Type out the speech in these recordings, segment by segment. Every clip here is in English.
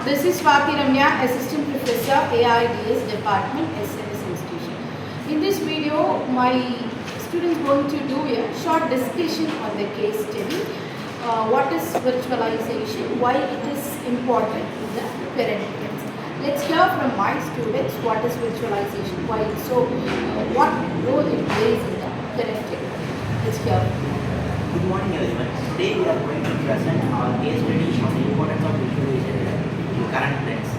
This is Swathiramya, Assistant Professor, AIDS Department, SNS Institution. In this video, my students going to do a short discussion on the case study. What is virtualization? Why it is important in the current tense? Let's hear from my students what is virtualization, why it's so, what role it plays in the current tense. Let's hear. Good morning everyone. Today we are going to present our case study on the importance of virtualization in current trends.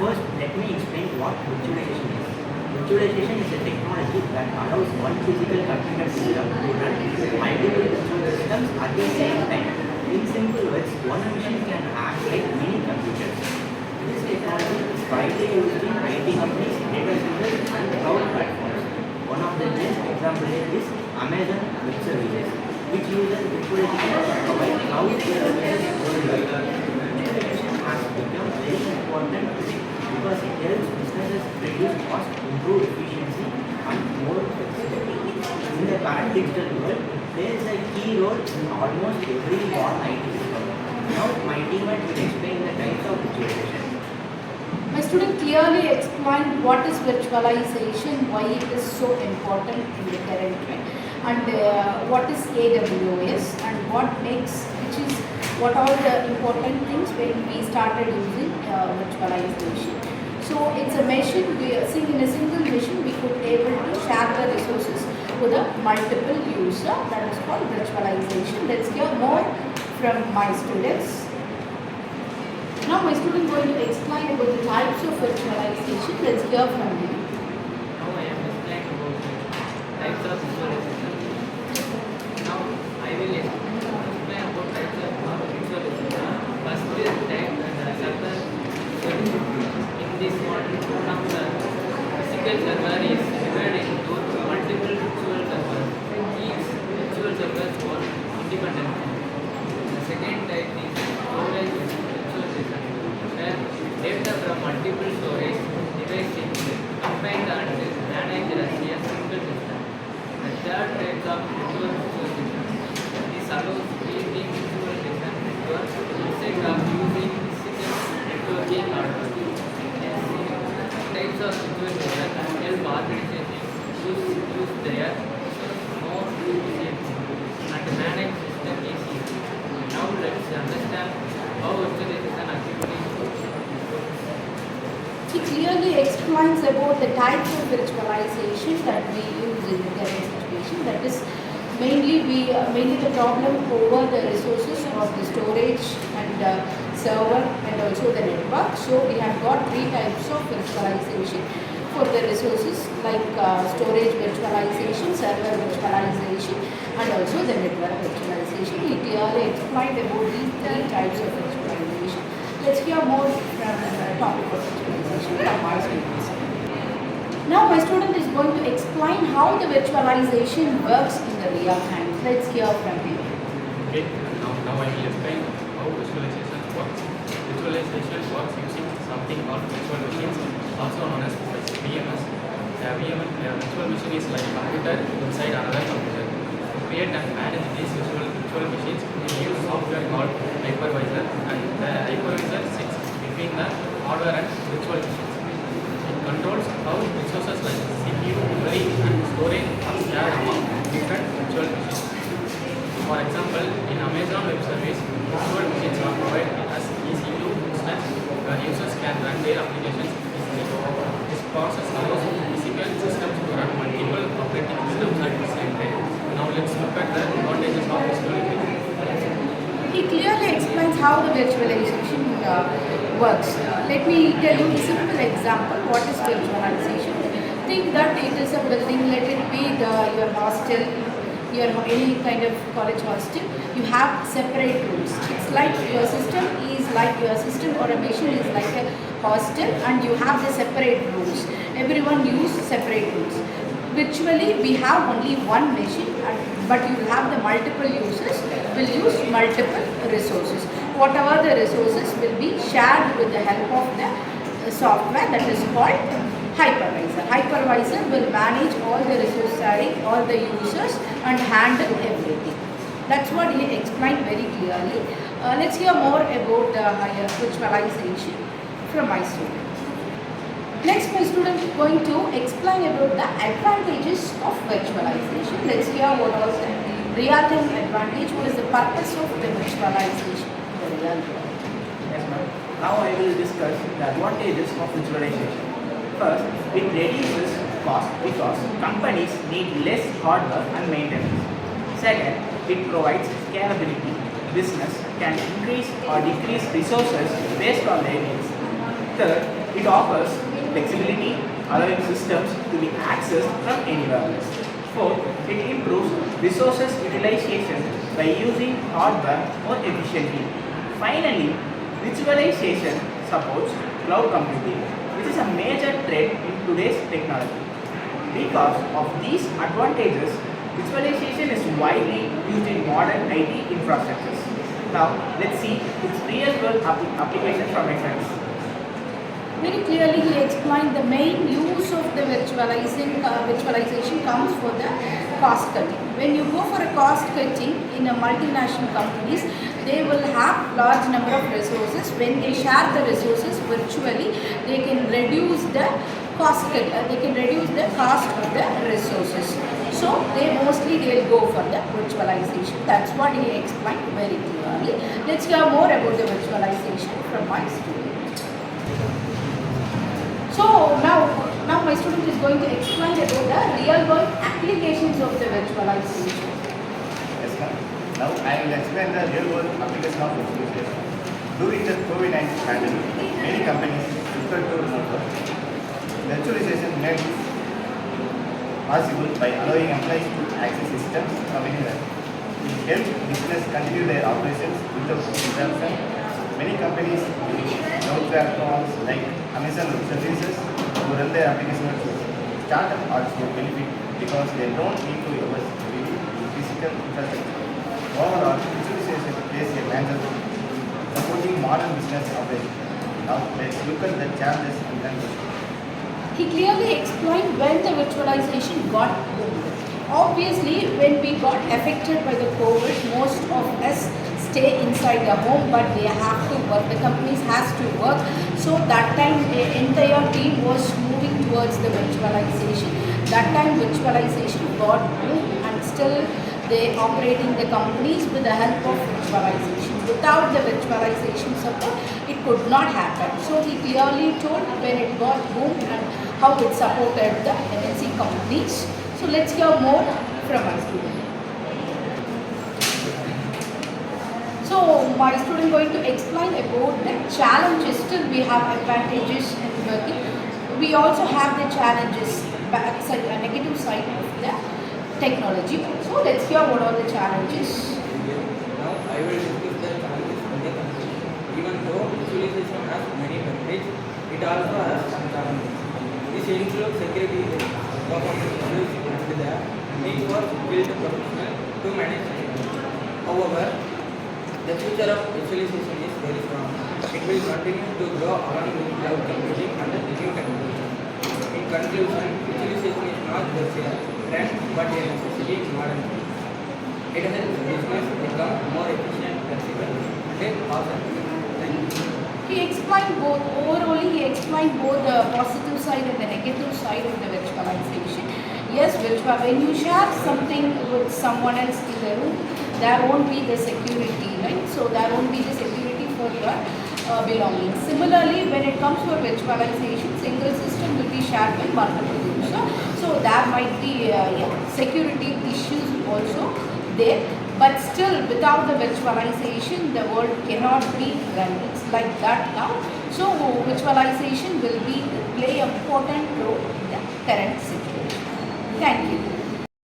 First, let me explain what virtualization is. Virtualization is a technology that allows one physical computer system to run multiple virtual systems at the same time. In simple words, one machine can act like many computers. This technology is widely used in IT companies, data centers, and cloud platforms. One of the best examples is Amazon Web Services, which uses virtualization to provide cloud services worldwide. Virtualization has become very important today because it helps businesses reduce cost, improve efficiency, and more flexibility. In the current digital world, it plays a key role in almost every modern IT system. Now, my teammate will explain the types of virtualization. My student clearly explained what is virtualization, why it is so important in the current trend, and what is AWS and what are the important things when we started using virtualization. So it's a machine, in a single machine we could able to share the resources with a multiple user. That is called virtualization. Let's hear more from my students. Now my student is going to explain about the types of virtualization. Let's hear from him. Now I am explaining about the types of virtualization. Now I will explain about types of virtualization. First is type and server virtualization. In this model, one of the physical server is divided into multiple virtual servers. Each virtual server works independently. The second type is storage virtualization, where data from multiple storage devices is combined and managed as a single system. The third type of virtual virtualization. This allows creating virtualization networks instead of using physical networking hardware. Types of virtualization help organizations use their resources more efficiently and manage system easily. Now let's understand how virtualization activities work. He clearly explains about the types of virtualization that we use in the current situation. That is mainly the problem over the resources of the storage and server and also the network. So we have got three types of virtualization for the resources like storage virtualization, server virtualization, and also the network virtualization. He clearly explained about these three types of virtualization. Let's hear more from the topic of virtualization from our students. Now my student is going to explain how the virtualization works in the real time. Let's hear from him. Okay, now I will explain how visualization works. Visualization works using something called virtual machines, also known as VMS. A virtual machine is like a computer inside another computer. To create and manage these virtual machines, we use software called hypervisor, and the hypervisor sits between the hardware and virtual machines. It controls how resources like CPU, memory, and storage are shared among different virtual machines. For example, in Amazon Web Service, virtual machines are provided as EC2 instance where users can run their applications easily. This process allows physical systems to run multiple operating systems at the same time. Now let's look at the advantages of virtualization. He clearly explains how the virtualization works. Let me tell you a simple example. What is virtualization? Think that it is a building, let it be your hostel, your any kind of college hostel. You have separate rooms. It's like your system or a machine is like a hostel, and you have the separate rooms. Everyone use separate rooms. Virtually, we have only one machine, but you will have the multiple users will use multiple resources. Whatever the resources will be shared with the help of the software that is called hypervisor. Hypervisor will manage all the resource sharing, all the users, and handle everything. That's what he explained very clearly. Let's hear more about higher virtualization from my student. Next, my student is going to explain about the advantages of virtualization. Let's hear what was the real-time advantage, what is the purpose of the virtualization in the real world. Yes, ma'am. Now I will discuss the advantages of visualization. First, it reduces cost because companies need less hardware and maintenance. Second, it provides scalability. Business can increase or decrease resources based on their needs. Third, it offers flexibility, allowing systems to be accessed from anywhere. Fourth, it improves resources utilization by using hardware more efficiently. Finally, visualization supports cloud computing, which is a major trend in today's technology. Because of these advantages, visualization is widely used in modern IT infrastructures. Now, let's see its real-world application from my friends. Very clearly, he explained the main use of the virtualization comes for the cost cutting. When you go for a cost cutting in a multinational companies, they will have large number of resources. When they share the resources virtually, they can reduce the cost. They can reduce the cost of the resources. So they will go for the virtualization. That's what he explained very clearly. Let's hear more about the virtualization from my student. So now my student is going to explain about the real world applications of the virtualization. Yes, ma'am. Now I will explain the real world application of virtualization. During the COVID-19 pandemic, many companies shifted to remote work. Virtualization made possible by allowing employees to access systems from anywhere. It helped business continue their operations without interruption. Many companies use cloud platforms like Amazon Web Services to run their applications. Startups also benefit because they don't need to invest heavily in physical infrastructure. Overall, visualization plays a major role supporting modern business operations. Now, let's look at the challenges and conclusions. He clearly explained when the virtualization got boomed. Obviously, when we got affected by the COVID, most of us stay inside the home, but they have to work. The companies has to work. So that time, the entire team was moving towards the virtualization. That time, virtualization got boomed, and still they operating the companies with the help of virtualization. Without the virtualization support, it could not happen. So he clearly told when it got boomed and how it supported the MNC companies. So let's hear more from our student. So my student going to explain about the challenges. Still we have advantages in working. We also have the challenges, backside, a negative side of the technology. So let's hear what are the challenges. Now I will discuss the challenges in the company. Even though visualization has many benefits, it also has some challenges. This includes security risks, performance issues, and the need for skilled professionals to manage it. However, the future of visualization is very strong. It will continue to grow along with cloud computing and the new technology. In conclusion, visualization is not just a trend but a necessity in modern life. It helps business become more efficient, flexible, and cost-effective. Thank you. He explained both. Overall, he explained both the positive side and the negative side of the virtualization. Yes, when you share something with someone else in the room, there won't be the security, right? So there won't be the security for your belongings. Similarly, when it comes to virtualization, single system will be shared by multiple users. So there might be security issues also there. But still, without the virtualization, the world cannot be run. It's like that now. So virtualization will play an important role in the current situation. Thank you.